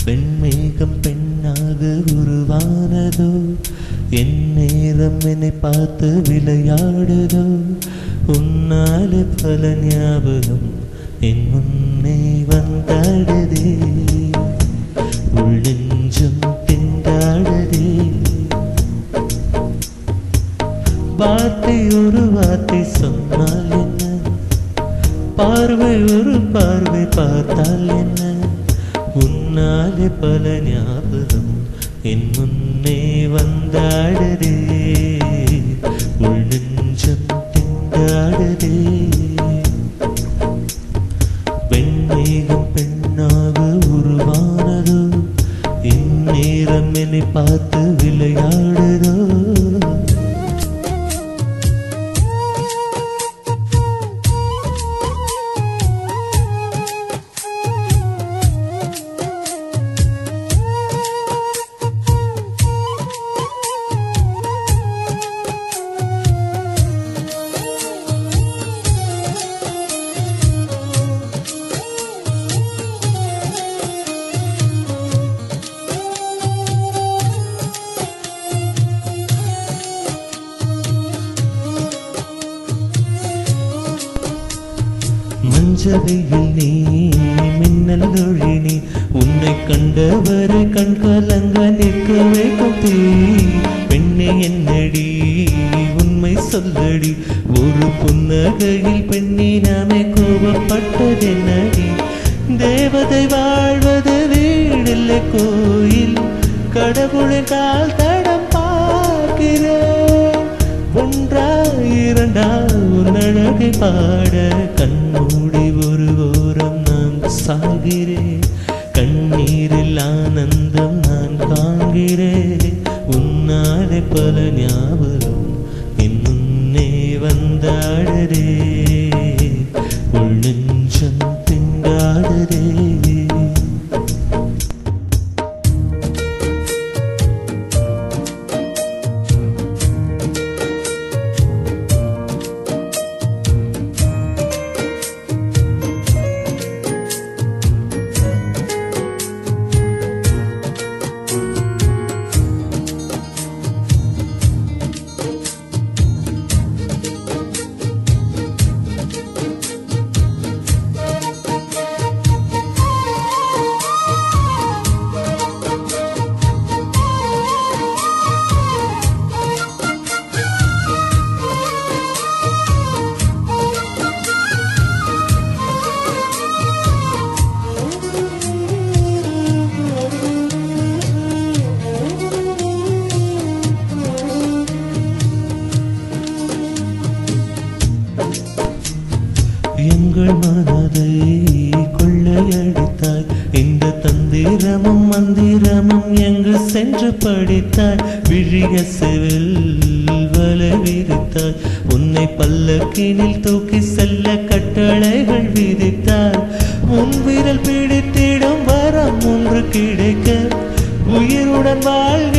பெண்மேகம் பெண்ணாக உருவானதோ என் நேரம் என்னை பார்த்து விளையாடுதோ உன்னாலே பல ஞாபகம் என் முன்னே வந்தாடுதே உள்ளெஞ்சம் திண்டாடுதே வார்த்தை ஒரு வார்த்தை சொன்னால் என்ன பார்வை ஒரு பார்வை பார்த்தால் என்ன உன்னாலே பல ஞாபகம் என் முன்னே வந்தாடுதே உள்ளெஞ்சம் திண்டாடுதே பெண்மேகம் பெண்ணாக உருவானதோ என் நேரம் என்னை பார்த்து விளையாடுதோ மஞ்சவையில் நீ மின்னல் ஒளி நீ உன்னை கண்டவரை கண் கலங்க நிற்க வைக்கும் தீ பெண்ணே என்னடி உண்மை சொல்லடி ஒரு புன்னகையில் பெண்ணி நாமே கோபப்பட்டதென்னடி தேவதை வாழ்வது வீடில்லை கோயில் கடவுளின் கால் தடம் பார்க்கிறேன் ஒன்றா இரண்டா உன்னழகை பாட கண்மூடி ஒரு ஓரம் நான் சாகிறேன் கண்ணீரில் ஆனந்தம் நான் காண்கிறேன் உன்னாலே பல ஞாபகம் என் முன்னே வந்தாடுதே உள்ளெஞ்சம் திண்டாடுதே எங்கள் மனதை கொள்ளையடித்தாய் இந்த தந்திரமும் மந்திரமும் எங்கு சென்று படித்தாய் விழிய செவில் வலை விரித்தாய் உன்னை பல்லக்கினில் தூக்கி செல்ல கட்டளைகள் விதித்தாய் உன் விரல் பிடித்திடும் வரம் ஒன்று கிடைக்க உயிருடன் வாழ்க